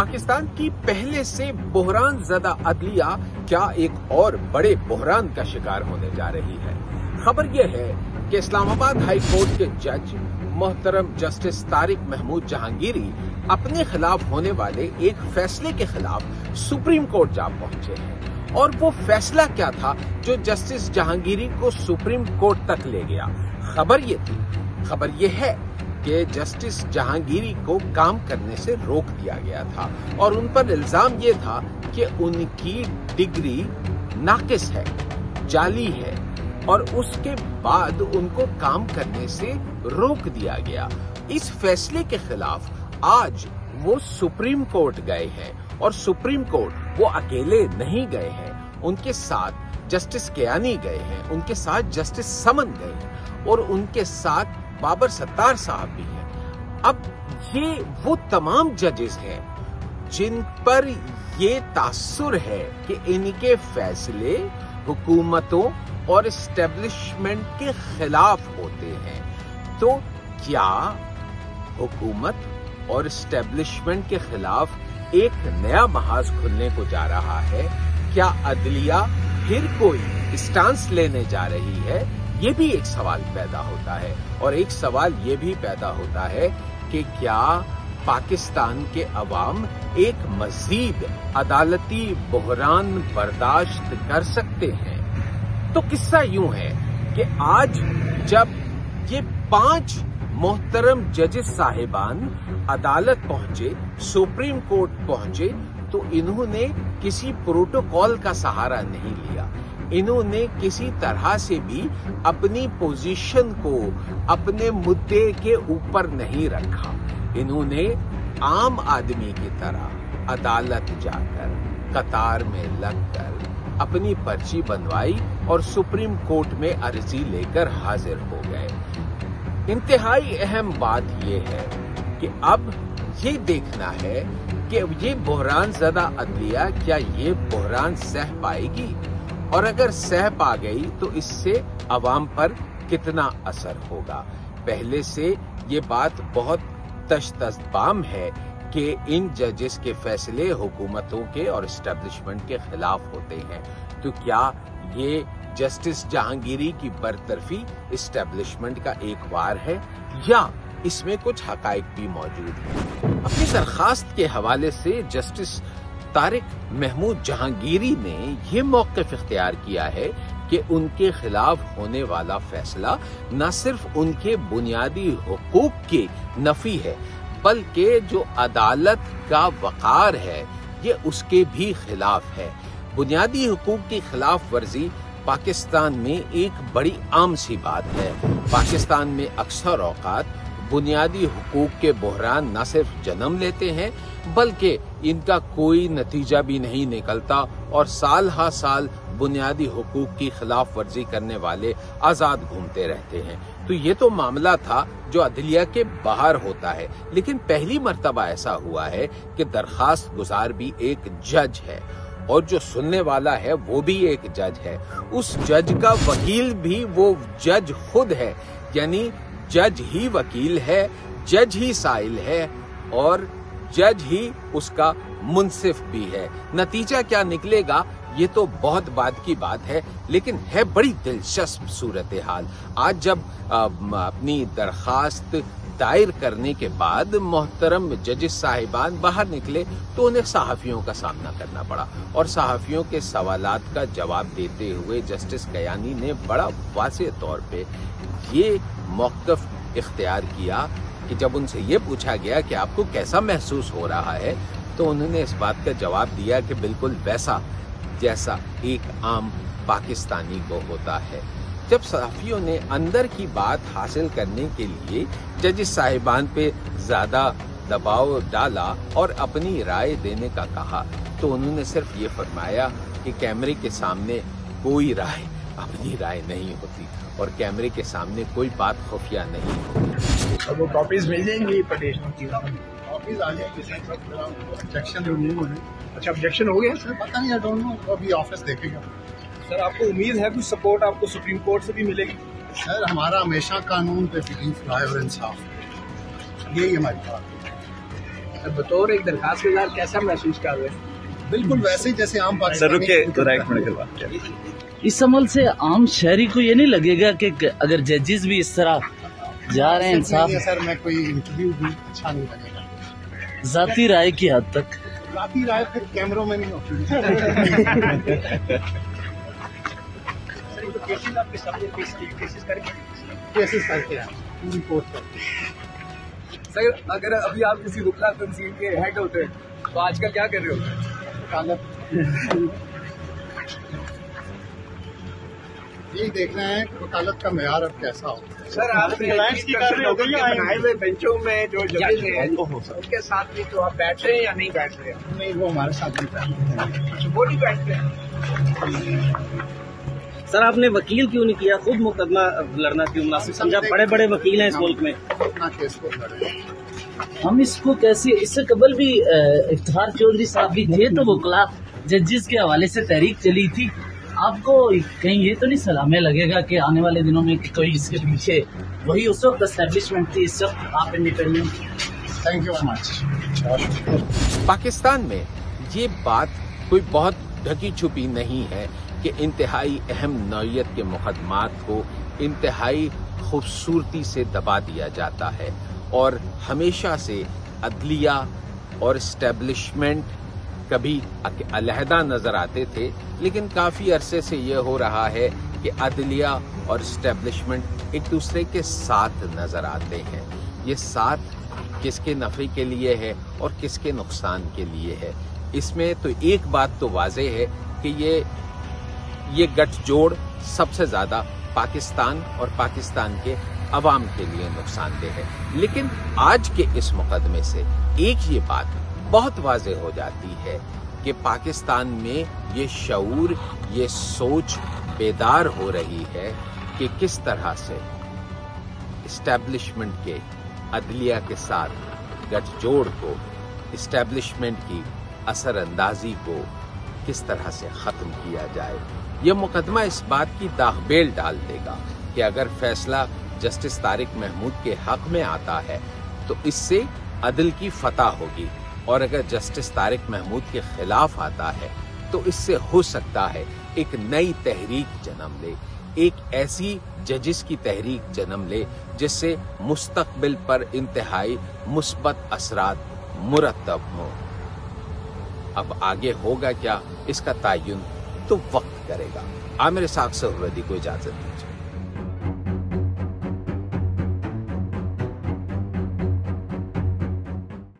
पाकिस्तान की पहले से बहरान ज़दा अदलिया क्या एक और बड़े बहरान का शिकार होने जा रही है। खबर यह है कि इस्लामाबाद हाई कोर्ट के जज मोहतरम जस्टिस तारिक महमूद जहांगीरी अपने खिलाफ होने वाले एक फैसले के खिलाफ सुप्रीम कोर्ट जा पहुंचे हैं। और वो फैसला क्या था जो जस्टिस जहांगीरी को सुप्रीम कोर्ट तक ले गया? खबर ये है कि जस्टिस जहांगीरी को काम करने से रोक दिया गया था और उन पर इल्जाम ये था कि उनकी डिग्री नाकिस है, जाली है, और उसके बाद उनको काम करने से रोक दिया गया। इस फैसले के खिलाफ आज वो सुप्रीम कोर्ट गए हैं और सुप्रीम कोर्ट वो अकेले नहीं गए हैं, उनके साथ जस्टिस कियानी गए हैं, उनके साथ जस्टिस समन गए हैं और उनके साथ बाबर सत्तार साहब भी हैं। अब ये वो तमाम जजेस हैं जिन पर ये तासुर है कि इनके फैसले हुकूमतों और एस्टेब्लिशमेंट के खिलाफ होते हैं। तो क्या हुकूमत और एस्टेब्लिशमेंट के खिलाफ एक नया महाज खुलने को जा रहा है? क्या अदलिया फिर कोई स्टांस लेने जा रही है? ये भी एक सवाल पैदा होता है। और एक सवाल ये भी पैदा होता है कि क्या पाकिस्तान के अवाम एक मजीद अदालती बहरान बर्दाश्त कर सकते हैं? तो किस्सा यूं है कि आज जब ये 5 मोहतरम जजेस साहिबान अदालत पहुंचे, सुप्रीम कोर्ट पहुंचे, तो इन्होंने किसी प्रोटोकॉल का सहारा नहीं लिया। इन्होंने किसी तरह से भी अपनी पोजीशन को अपने मुद्दे के ऊपर नहीं रखा। इन्होंने आम आदमी की तरह अदालत जाकर कतार में लगकर अपनी पर्ची बनवाई और सुप्रीम कोर्ट में अर्जी लेकर हाजिर हो गए। इंतहाई अहम बात यह है कि अब ये देखना है कि ये बहरान ज़दा अदलिया क्या ये बहरान सह पाएगी, और अगर सह पा गई तो इससे अवाम पर कितना असर होगा। पहले से ये बात बहुत तश्तबाम है कि इन जजेस के फैसले हुकूमतों के और एस्टेब्लिशमेंट के खिलाफ होते हैं। तो क्या ये जस्टिस जहांगीरी की बरतरफी एस्टेब्लिशमेंट का एक वार है या इसमें कुछ हकाइक भी मौजूद हैं? अपनी दरखास्त के हवाले से जस्टिस तारिक महमूद जहांगीरी ने ये मौक़िफ़ इख्तियार किया है कि उनके खिलाफ होने वाला फैसला न सिर्फ उनके बुनियादी हुकूक की नफी है, बल्कि जो अदालत का वक़ार है ये उसके भी खिलाफ है। बुनियादी हुकूक की खिलाफ वर्जी पाकिस्तान में एक बड़ी आम सी बात है। पाकिस्तान में अक्सर औक़ात बुनियादी हुकूक के बहरान न सिर्फ जन्म लेते हैं बल्कि इनका कोई नतीजा भी नहीं निकलता और साल हा साल बुनियादी हुकूक की खिलाफ वर्जी करने वाले आज़ाद घूमते रहते हैं। तो ये तो मामला था जो अदलिया के बाहर होता है, लेकिन पहली मर्तबा ऐसा हुआ है कि दरखास्त गुजार भी एक जज है और जो सुनने वाला है वो भी एक जज है। उस जज का वकील भी वो जज खुद है, यानी जज ही वकील है, जज ही साइल है और जज ही उसका मुंसिफ भी है। नतीजा क्या निकलेगा ये तो बहुत बाद की बात है, लेकिन है बड़ी दिलचस्प सूरत हाल। आज जब अपनी दरखास्त दायर करने के बाद मोहतरम जजेस साहिबान बाहर निकले तो उन्हें सहाफ़ियों का सामना करना पड़ा और सहाफ़ियों के सवालात का जवाब देते हुए जस्टिस कियानी ने बड़ा वाज़ेह तौर पे ये मौक़िफ़ इख्तियार किया कि जब उनसे ये पूछा गया कि आपको कैसा महसूस हो रहा है, तो उन्होंने इस बात का जवाब दिया कि बिल्कुल वैसा जैसा एक आम पाकिस्तानी को होता है। जब सहाफ़ियों ने अंदर की बात हासिल करने के लिए जजेस साहिबान पे ज़्यादा दबाव डाला और अपनी राय देने का कहा, तो उन्होंने सिर्फ ये फरमाया कि कैमरे के सामने कोई राय अपनी राय नहीं होती और कैमरे के सामने कोई बात खुफिया नहीं होती। अब वो कॉपीज मिल जाएंगी पटिशन की, कॉपीज आ जाएंगी। ऑब्जेक्शन रिमूव हो गए। अच्छा, ऑब्जेक्शन हो गया सर? पता नहीं, आई डोंट नो, अभी ऑफिस देखेगा। सर आपको उम्मीद है कुछ सपोर्ट आपको सुप्रीम कोर्ट से भी मिलेगी? सर हमारा हमेशा कानून पे यकीन, फलाह और इंसाफ, यही हमारी बात है। بطور ایک درخواست گزار کیسا محسوس کر رہے ہیں؟ بالکل ویسے ہی جیسے عام پاکستانی اس عمل سے عام شہری کو یہ نہیں لگے گا کہ اگر ججز بھی اس طرح جا رہے ہیں انصاف سر میں کوئی انٹرویو بھی اچھا نہیں لگے گا ذاتی رائے کی حد تک ذاتی رائے پھر کیمروں میں نہیں ہوتی کیسز کر کے رپورٹ کرتے سر اگر ابھی آپ کسی رکنہ تنظیم کے ہیڈ ہوتے تو آج کل کیا کر رہے ہوتے؟ یہی دیکھنا ہے کہ وکالت کا معیار اب کیسا ہو. سر آپ بنائے ہوئے بینچوں میں جو ججز ہیں ان کے ساتھ بھی تو آپ بیٹھ رہے ہیں یا نہیں بیٹھ رہے ہیں؟ نہیں وہ ہمارے ساتھ نہیں وہ نہیں بیٹھ رہے ہیں. سر آپ نے وکیل کیوں نہیں کیا؟ خود مقدمہ لڑنا کیوں مناسب سمجھا؟ بڑے بڑے وکیل ہیں اس ملک میں. اپنا کیس کو لڑے. ہم اس کو کیسے، اس سے قبل بھی افتخار چودھری صاحب بھی تھے تو وکلا ججز کے حوالے سے تحریک چلی تھی. آپ کو کہیں یہ تو نہیں سلامے لگے گا کہ آنے والے دنوں میں کوئی اس کے پیچھے وہی اس وقت اسٹیبلشمنٹ تھی، اس وقت آپ independent? Thank you very much. Pakistan میں یہ بات کوئی بہت ڈھکی چھپی نہیں ہے کہ انتہائی اہم نوعیت کے مقدمات کو انتہائی خوبصورتی سے دبا دیا جاتا ہے، اور ہمیشہ سے عدلیہ اور اسٹیبلشمنٹ کبھی علیحدہ نظر آتے تھے، لیکن کافی عرصے سے یہ ہو رہا ہے کہ عدلیہ اور اسٹیبلشمنٹ ایک دوسرے کے ساتھ نظر آتے ہیں. یہ ساتھ کس کے نفع کے لیے ہے اور کس کے نقصان کے لیے ہے؟ اس میں تو ایک بات تو واضح ہے کہ یہ گٹھ جوڑ سب سے زیادہ پاکستان اور پاکستان کے عوام کے لیے نقصان دہ ہے. لیکن آج کے اس مقدمے سے ایک یہ بات بہت واضح ہو جاتی ہے کہ پاکستان میں یہ شعور، یہ سوچ بیدار ہو رہی ہے کہ کس طرح سے اسٹیبلشمنٹ کے عدلیہ کے ساتھ گٹھ جوڑ کو، اسٹیبلشمنٹ کی اثر اندازی کو کس طرح سے ختم کیا جائے. یہ مقدمہ اس بات کی داغ-بیل ڈال دے گا کہ اگر فیصلہ جسٹس طارق محمود کے حق میں آتا ہے تو اس سے عدل کی فتح ہوگی، اور اگر جسٹس طارق محمود کے خلاف آتا ہے تو اس سے ہو سکتا ہے ایک نئی تحریک جنم لے، ایک ایسی ججز کی تحریک جنم لے جس سے مستقبل پر انتہائی مثبت اثرات مرتب ہوں. اب آگے ہوگا کیا، اس کا تعین تو وقت کرے گا. عامر اسحاق سہروردی کو اجازت دیجیے.